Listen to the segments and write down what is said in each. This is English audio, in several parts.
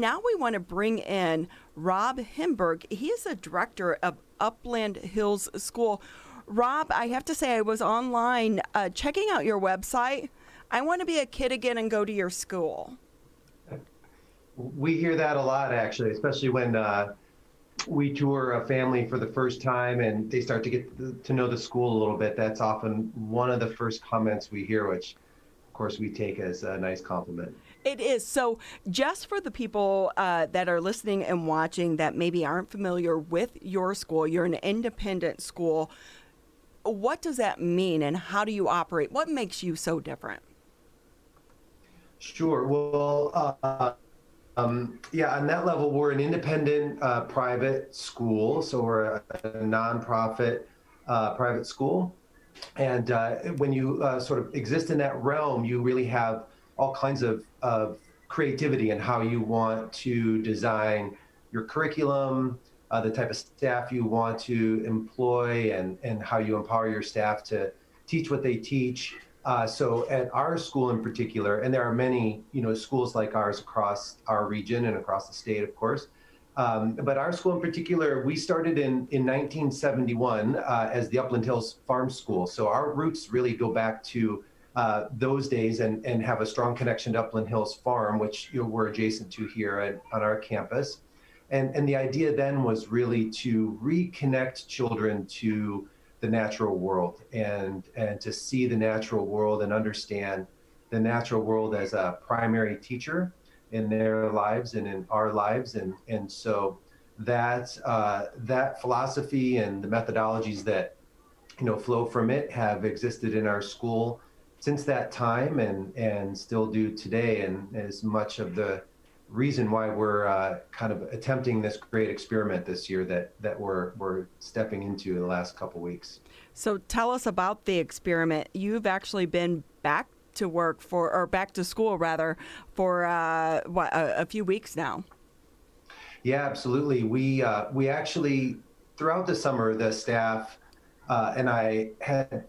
now we want to bring in Rob Himburg. He is the director of Upland Hills School. Rob, I have to say I was online checking out your website. I want to be a kid again and go to your school. We hear that a lot, actually, especially when we tour a family for the first time and they start to get to know the school a little bit. That's often one of the first comments we hear, which, of course, we take as a nice compliment. It is. So just for the people that are listening and watching that maybe aren't familiar with your school, you're an independent school. What does that mean and how do you operate? What makes you so different? Sure. Well, yeah, on that level, we're an independent private school. So we're a nonprofit private school. And when you sort of exist in that realm, you really have all kinds of creativity in how you want to design your curriculum, the type of staff you want to employ, and how you empower your staff to teach what they teach. So at our school in particular, and there are many, schools like ours across our region and across the state, of course. But our school in particular, we started in 1971 as the Upland Hills Farm School. So our roots really go back to those days and have a strong connection to Upland Hills Farm, which we're adjacent to here on our campus. And the idea then was really to reconnect children to the natural world and to see the natural world and understand the natural world as a primary teacher in their lives and in our lives. And so that philosophy and the methodologies that flow from it have existed in our school since that time and still do today, and as much of the reason why we're kind of attempting this great experiment this year that we're stepping into in the last couple weeks. So tell us about the experiment. You've actually been back to work back to school rather, for a few weeks now. Yeah, absolutely. We actually, throughout the summer, the staff and I had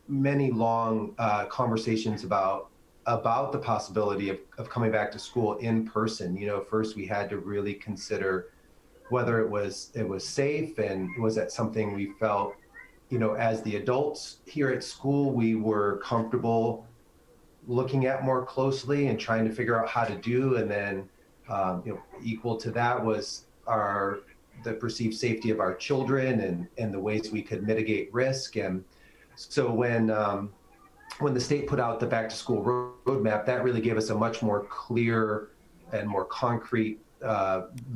many long conversations about the possibility of coming back to school in person. First we had to really consider whether it was safe, and was that something we felt, as the adults here at school, we were comfortable looking at more closely and trying to figure out how to do. And then, equal to that was the perceived safety of our children and the ways we could mitigate risk. And so when the state put out the back to school roadmap, that really gave us a much more clear and more concrete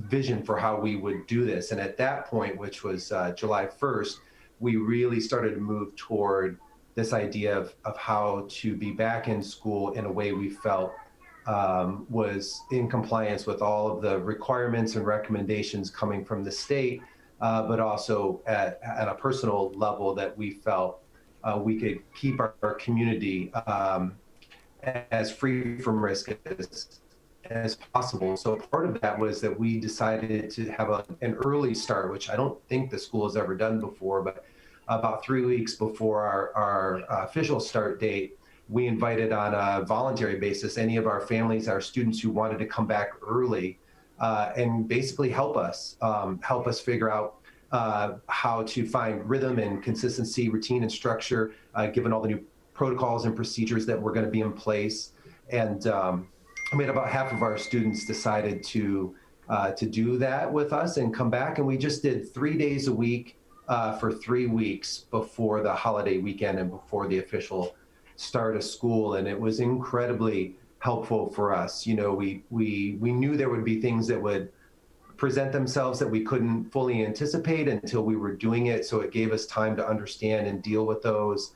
vision for how we would do this. And at that point, which was July 1st, we really started to move toward this idea of how to be back in school in a way we felt was in compliance with all of the requirements and recommendations coming from the state, but also at a personal level that we felt we could keep our community as free from risk as possible. So part of that was that we decided to have an early start, which I don't think the school has ever done before, but about 3 weeks before our official start date, we invited on a voluntary basis any of our families, our students who wanted to come back early and basically help us figure out how to find rhythm and consistency, routine and structure, given all the new protocols and procedures that were going to be in place. And I mean, about half of our students decided to do that with us and come back. And we just did 3 days a week for 3 weeks before the holiday weekend and before the official start of school. And it was incredibly helpful for us. We knew there would be things that would present themselves that we couldn't fully anticipate until we were doing it. So it gave us time to understand and deal with those,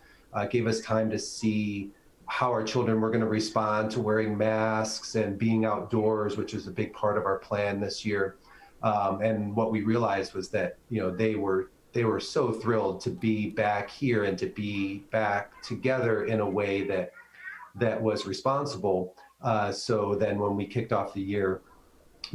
gave us time to see how our children were going to respond to wearing masks and being outdoors, which is a big part of our plan this year. And what we realized was that, they were so thrilled to be back here and to be back together in a way that was responsible. So then when we kicked off the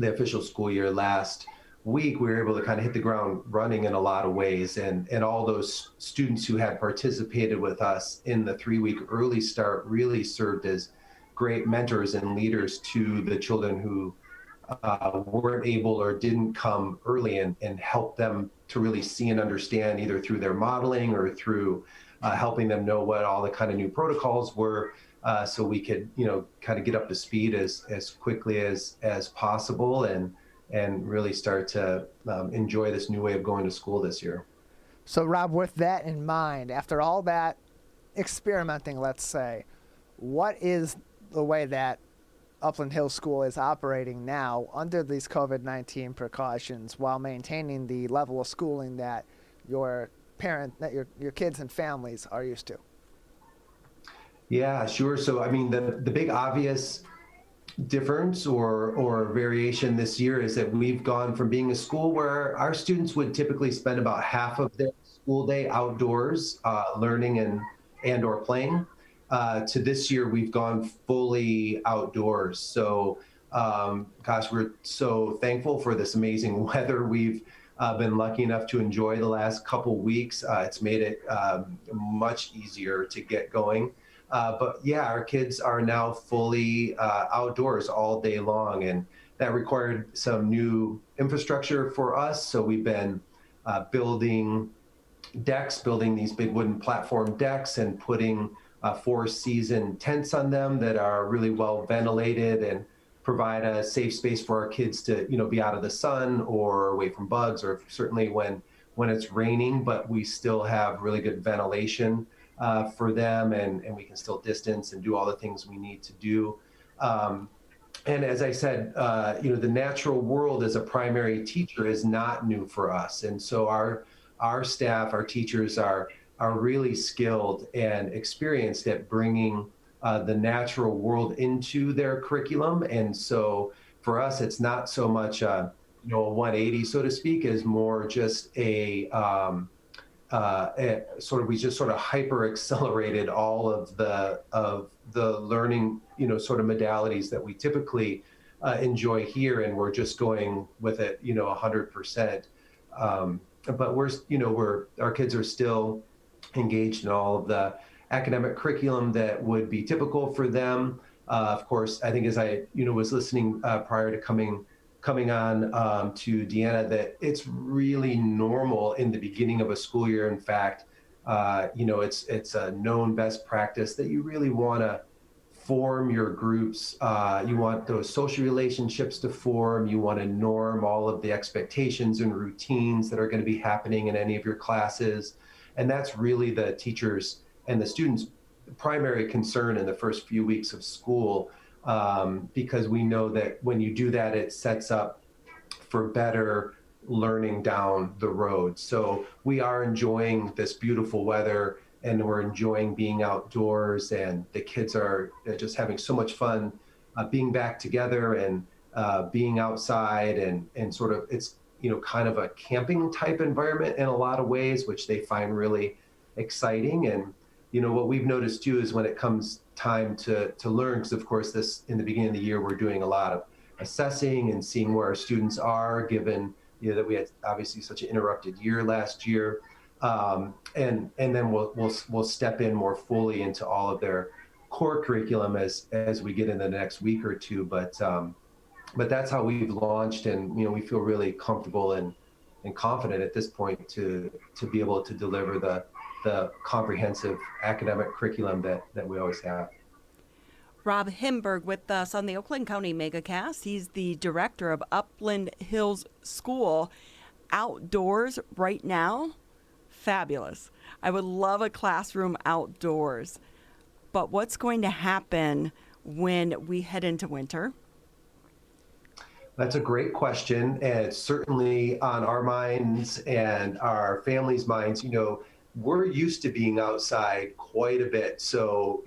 official school year last week, we were able to kind of hit the ground running in a lot of ways. And all those students who had participated with us in the 3-week early start really served as great mentors and leaders to the children who weren't able or didn't come early and help them to really see and understand, either through their modeling or through helping them know what all the kind of new protocols were, so we could, kind of get up to speed as quickly as possible and really start to enjoy this new way of going to school this year. So Rob, with that in mind, after all that experimenting, let's say, what is the way that Upland Hills School is operating now under these COVID-19 precautions while maintaining the level of schooling that your kids and families are used to? Yeah, sure. So, I mean, the big obvious difference or variation this year is that we've gone from being a school where our students would typically spend about half of their school day outdoors, learning and or playing, to this year we've gone fully outdoors. So, we're so thankful for this amazing weather we've been lucky enough to enjoy the last couple weeks. It's made it much easier to get going. But yeah, our kids are now fully outdoors all day long, and that required some new infrastructure for us. So we've been building these big wooden platform decks and putting 4-season tents on them that are really well ventilated and provide a safe space for our kids to, be out of the sun or away from bugs, or certainly when it's raining, but we still have really good ventilation for them, and we can still distance and do all the things we need to do. And as I said, the natural world as a primary teacher is not new for us. And so our staff, our teachers are really skilled and experienced at bringing the natural world into their curriculum. And so for us, it's not so much a 180, so to speak, as more just we just sort of hyper accelerated all of the learning, sort of modalities that we typically enjoy here, and we're just going with it, 100%. But our kids are still engaged in all of the academic curriculum that would be typical for them. Of course, I think as I, was listening prior to coming on to Deanna, that it's really normal in the beginning of a school year. In fact, it's a known best practice that you really want to form your groups. You want those social relationships to form. You want to norm all of the expectations and routines that are going to be happening in any of your classes. And that's really the teachers and the students' primary concern in the first few weeks of school, because we know that when you do that, it sets up for better learning down the road. So we are enjoying this beautiful weather, and we're enjoying being outdoors, and the kids are just having so much fun being back together and being outside, and sort of it's kind of a camping type environment in a lot of ways, which they find really exciting. And what we've noticed too is when it comes time to learn, because of course in the beginning of the year we're doing a lot of assessing and seeing where our students are, given that we had obviously such an interrupted year last year, and then we'll step in more fully into all of their core curriculum as we get in the next week or two. But that's how we've launched, and we feel really comfortable and confident at this point to be able to deliver the comprehensive academic curriculum that we always have. Rob Himburg with us on the Oakland County MegaCast. He's the director of Upland Hills School. Outdoors right now, fabulous. I would love a classroom outdoors. But what's going to happen when we head into winter? That's a great question, and it's certainly on our minds and our families' minds. We're used to being outside quite a bit. So,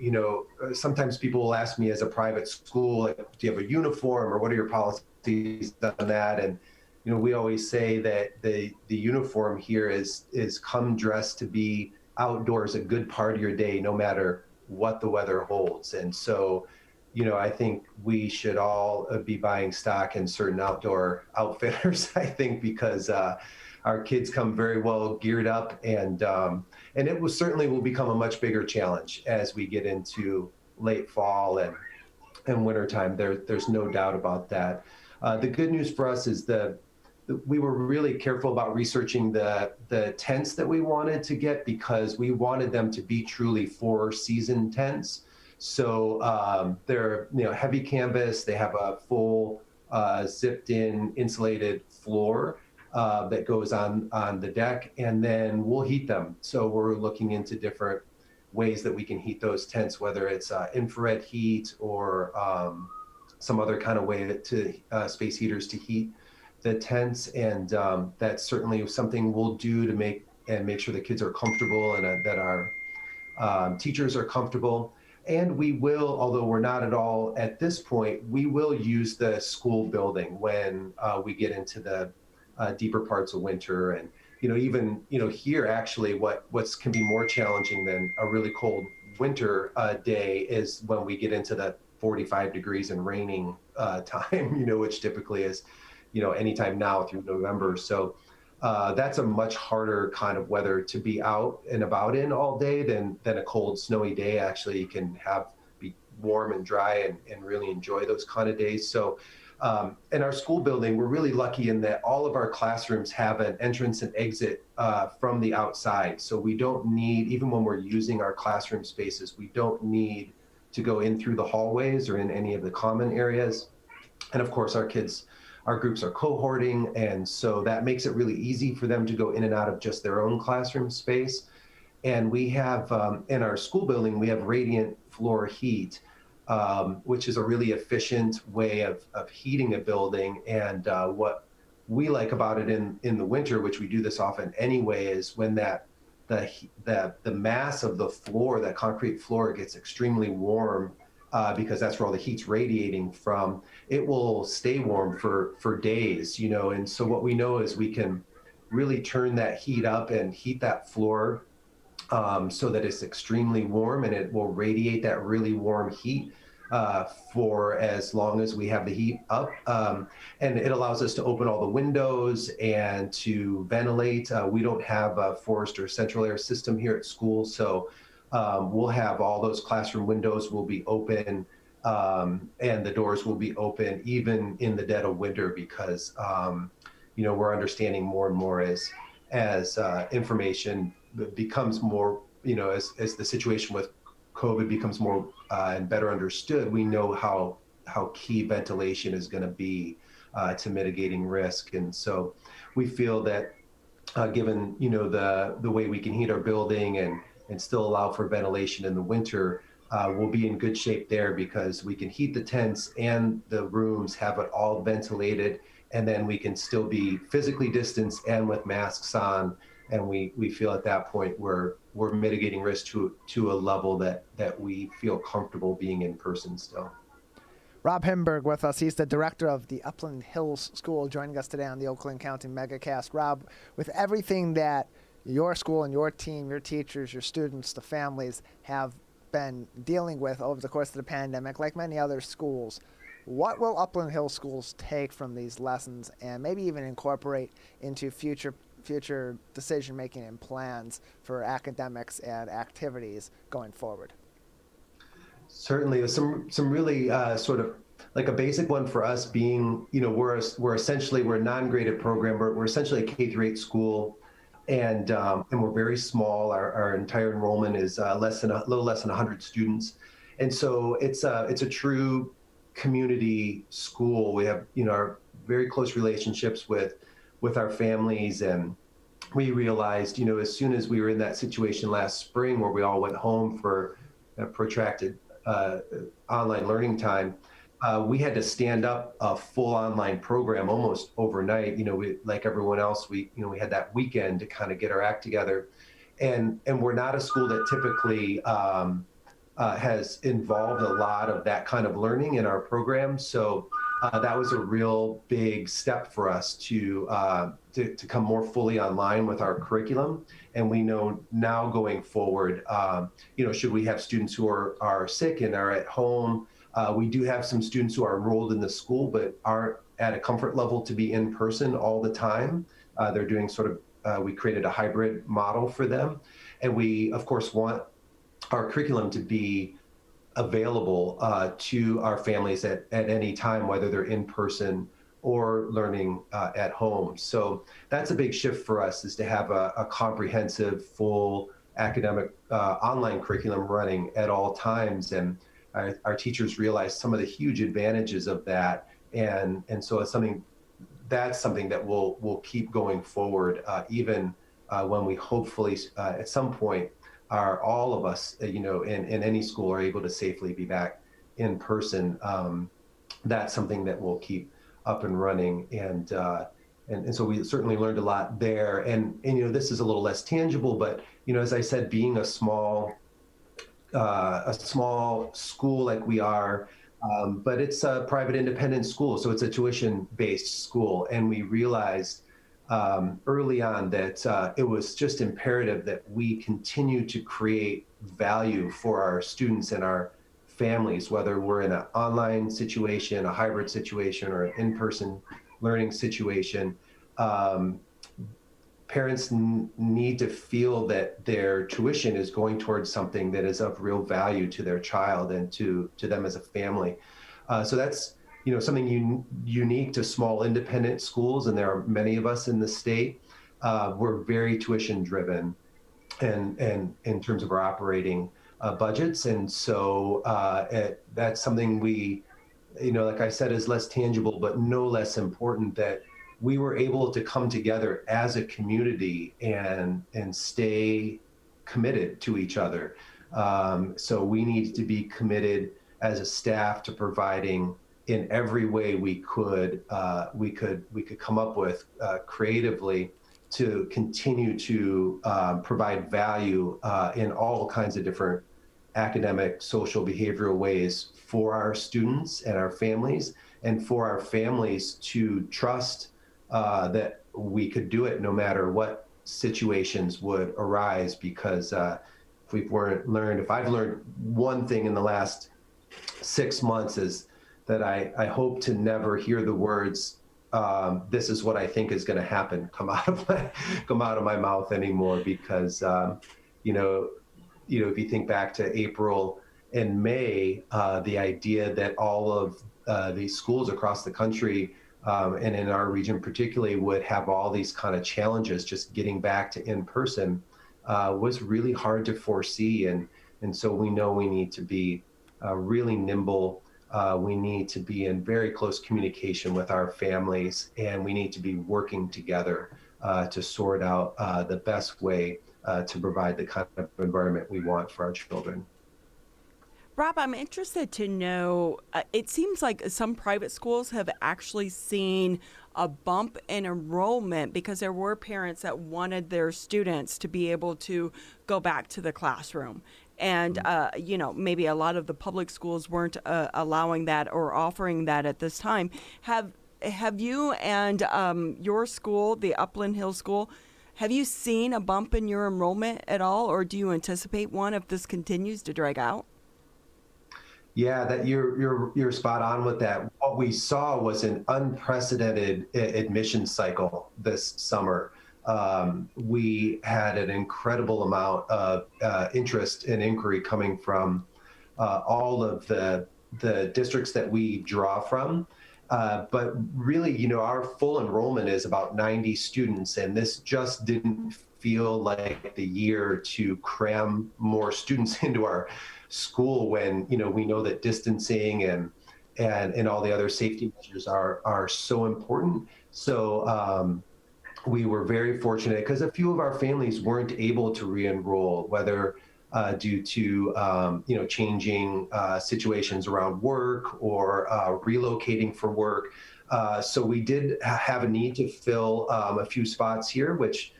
sometimes people will ask me as a private school, do you have a uniform, or what are your policies on that? And, we always say that the uniform here is come dressed to be outdoors a good part of your day, no matter what the weather holds. And so, I think we should all be buying stock in certain outdoor outfitters, I think, because our kids come very well geared up, and it will become a much bigger challenge as we get into late fall and wintertime. There's no doubt about that. The good news for us is we were really careful about researching the tents that we wanted to get, because we wanted them to be truly 4-season tents. So they're heavy canvas. They have a full zipped in insulated floor that goes on the deck, and then we'll heat them. So we're looking into different ways that we can heat those tents, whether it's infrared heat or some other kind of way to space heaters to heat the tents. And that's certainly something we'll do to make sure the kids are comfortable and that our teachers are comfortable. And we will, although we're not at all at this point, we will use the school building when we get into the deeper parts of winter. And even here, actually, what can be more challenging than a really cold winter day is when we get into the 45 degrees and raining time, which typically is anytime now through November. So that's a much harder kind of weather to be out and about in all day than a cold, snowy day. Actually, you can be warm and dry and really enjoy those kind of days. So in our school building, we're really lucky in that all of our classrooms have an entrance and exit from the outside. So we don't need, even when we're using our classroom spaces, we don't need to go in through the hallways or in any of the common areas. And of course, our groups are cohorting, and so that makes it really easy for them to go in and out of just their own classroom space. And we have, in our school building, we have radiant floor heat, which is a really efficient way of heating a building. And what we like about it in the winter, which we do this often anyway, is when the mass of the floor, that concrete floor, gets extremely warm, because that's where all the heat's radiating from. It will stay warm for days, and so what we know is we can really turn that heat up and heat that floor so that it's extremely warm, and it will radiate that really warm heat for as long as we have the heat up. And it allows us to open all the windows and to ventilate. We don't have a forced or central air system here at school, so we'll have all those classroom windows will be open, and the doors will be open even in the dead of winter, because we're understanding more and more as information becomes more, as the situation with COVID becomes more and better understood. We know how key ventilation is going to be to mitigating risk. And so we feel that given the way we can heat our building and still allow for ventilation in the winter, we'll be in good shape there, because we can heat the tents and the rooms, have it all ventilated, and then we can still be physically distanced and with masks on. And we feel at that point we're mitigating risk to a level that we feel comfortable being in person still. Rob Himburg with us. He's the director of the Upland Hills School, joining us today on the Oakland County MegaCast. Rob, with everything that your school and your team, your teachers, your students, the families have been dealing with over the course of the pandemic, like many other schools, what will Upland Hills schools take from these lessons and maybe even incorporate into future decision-making and plans for academics and activities going forward? Certainly, some really sort of like a basic one for us being, we're a non-graded program. We're essentially a K-8 school, and we're very small. Our entire enrollment is a little less than 100 students, and so it's a true community school. We have our very close relationships with our families, and we realized as soon as we were in that situation last spring where we all went home for a protracted online learning time, we had to stand up a full online program almost overnight. We, like everyone else, we had that weekend to kind of get our act together, and we're not a school that typically has involved a lot of that kind of learning in our program. So that was a real big step for us to come more fully online with our curriculum. And we know now going forward, should we have students who are sick and are at home, we do have some students who are enrolled in the school but aren't at a comfort level to be in person all the time. They're doing we created a hybrid model for them. And we, of course, want our curriculum to be available to our families at any time, whether they're in person or learning at home. So that's a big shift for us, is to have a comprehensive, full academic online curriculum running at all times. And our teachers realize some of the huge advantages of that. And so it's something that we'll keep going forward, even when we hopefully at some point are all of us, in any school are able to safely be back in person. That's something that we'll keep up and running. And so we certainly learned a lot there. And this is a little less tangible, but, as I said, being a small school like we are, but it's a private independent school, so it's a tuition-based school. And we realized early on that it was just imperative that we continue to create value for our students and our families, whether we're in an online situation, a hybrid situation, or an in-person learning situation. Parents need to feel that their tuition is going towards something that is of real value to their child and to them as a family. So that's something unique to small independent schools, and there are many of us in the state. We're very tuition driven, and in terms of our operating budgets, and so that's something we, like I said, is less tangible, but no less important, that we were able to come together as a community and stay committed to each other. So we need to be committed as a staff to providing in every way we could come up with creatively to continue to provide value in all kinds of different academic, social, behavioral ways for our students and our families, and for our families to trust that we could do it no matter what situations would arise. Because if I've learned one thing in the last 6 months, is that I hope to never hear the words, this is what I think is going to happen, come out of my mouth anymore. Because if you think back to April and May, the idea that all of these schools across the country, and in our region particularly, would have all these kind of challenges just getting back to in person, was really hard to foresee. And so we know we need to be really nimble. We need to be in very close communication with our families, and we need to be working together to sort out the best way to provide the kind of environment we want for our children. Rob, I'm interested to know, it seems like some private schools have actually seen a bump in enrollment because there were parents that wanted their students to be able to go back to the classroom. And, maybe a lot of the public schools weren't allowing that or offering that at this time. Have you and your school, the Upland Hills School, have you seen a bump in your enrollment at all, or do you anticipate one if this continues to drag out? Yeah, that you're spot on with that. What we saw was an unprecedented admission cycle this summer. We had an incredible amount of interest and inquiry coming from all of the districts that we draw from. But really, our full enrollment is about 90 students, and this just didn't feel like the year to cram more students into our school when, we know that distancing and all the other safety measures are so important. So we were very fortunate because a few of our families weren't able to re-enroll, whether due to changing situations around work or relocating for work. So we did have a need to fill a few spots here, which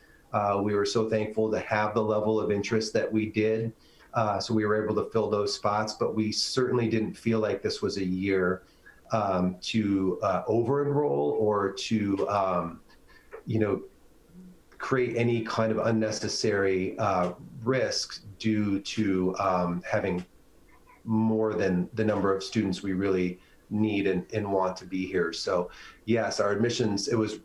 we were so thankful to have the level of interest that we did. So we were able to fill those spots, but we certainly didn't feel like this was a year to over-enroll or to create any kind of unnecessary risks due to having more than the number of students we really need and want to be here. So yes, our admissions, it was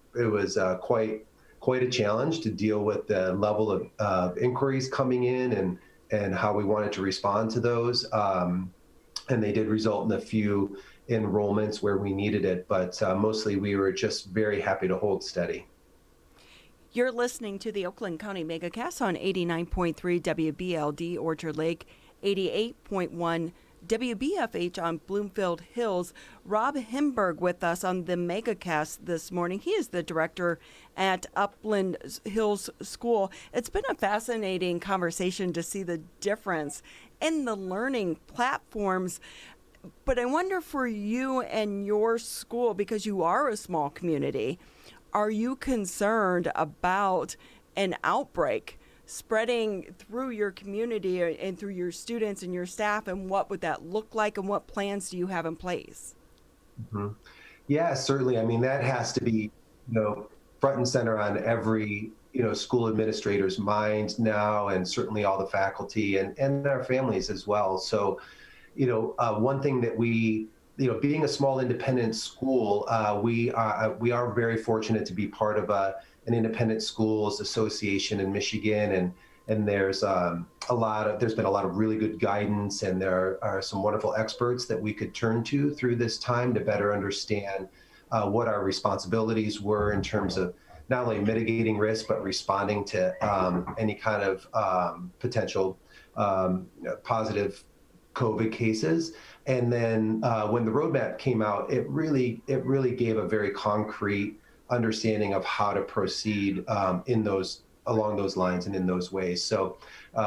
quite a challenge to deal with the level of inquiries coming in and how we wanted to respond to those. And they did result in a few enrollments where we needed it, but mostly we were just very happy to hold steady. You're listening to the Oakland County Megacast on 89.3 WBLD Orchard Lake, 88.1 WBFH on Bloomfield Hills. Rob Himburg with us on the Megacast this morning. He is the director at Upland Hills School. It's been a fascinating conversation to see the difference in the learning platforms. But I wonder for you and your school, because you are a small community, are you concerned about an outbreak spreading through your community and through your students and your staff, and what would that look like, and what plans do you have in place? Mm-hmm. Yeah, certainly. I mean, that has to be, front and center on every, school administrator's mind now, and certainly all the faculty and our families as well. So, one thing that we, being a small independent school, we are very fortunate to be part of an independent schools association in Michigan, and there's there's been a lot of really good guidance, and there are some wonderful experts that we could turn to through this time to better understand what our responsibilities were in terms of not only mitigating risk but responding to any kind of potential positive COVID cases. And then when the roadmap came out, it really gave a very concrete understanding of how to proceed along those lines and in those ways. So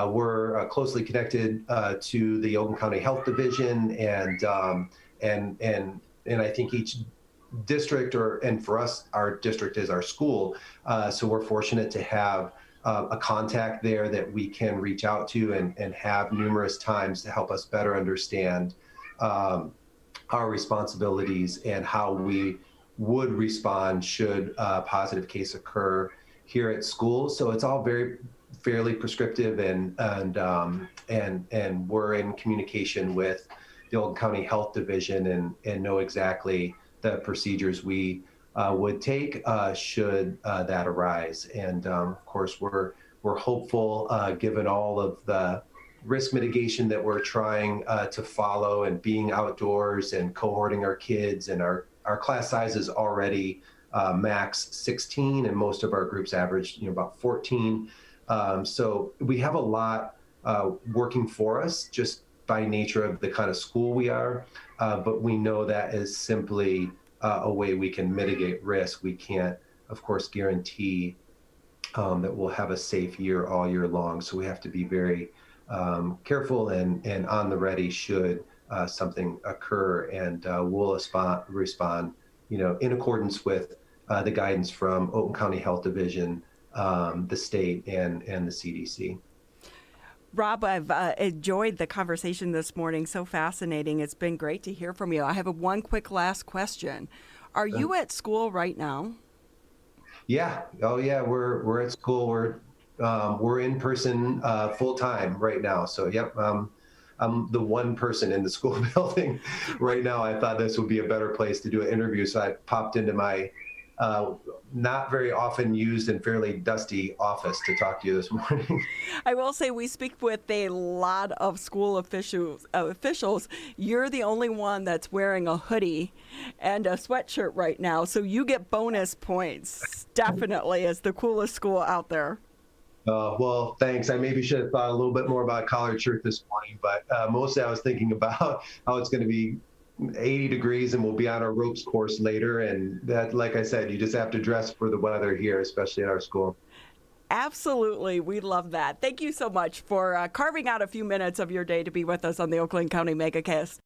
we're closely connected to the Oakland County Health Division, and I think each district, and for us, our district is our school. So we're fortunate to have a contact there that we can reach out to and have numerous times to help us better understand our responsibilities and how we would respond should a positive case occur here at school. So it's all fairly prescriptive, and we're in communication with the Oakland County Health Division and know exactly the procedures we would take should that arise. And of course, we're hopeful, given all of the risk mitigation that we're trying to follow, and being outdoors and cohorting our kids, and our class size is already max 16, and most of our groups average about 14. So we have a lot working for us just by nature of the kind of school we are, but we know that is simply a way we can mitigate risk. We can't, of course, guarantee that we'll have a safe year all year long. So we have to be very careful and on the ready should something occur, and we'll respond, in accordance with the guidance from Oakland County Health Division, the state, and the CDC. Rob, I've enjoyed the conversation this morning. So fascinating. It's been great to hear from you. I have one quick last question. Are you at school right now? Yeah. Oh, yeah. We're at school. We're in person full time right now. So, yep. I'm the one person in the school building right now. I thought this would be a better place to do an interview, so I popped into my not very often used and fairly dusty office to talk to you this morning. I will say we speak with a lot of school officials. You're the only one that's wearing a hoodie and a sweatshirt right now, so you get bonus points, definitely, as the coolest school out there. Well, thanks. I maybe should have thought a little bit more about a collared shirt this morning, but mostly I was thinking about how it's going to be 80 degrees and we'll be on our ropes course later. And that, like I said, you just have to dress for the weather here, especially at our school. Absolutely. We love that. Thank you so much for carving out a few minutes of your day to be with us on the Oakland County Megacast.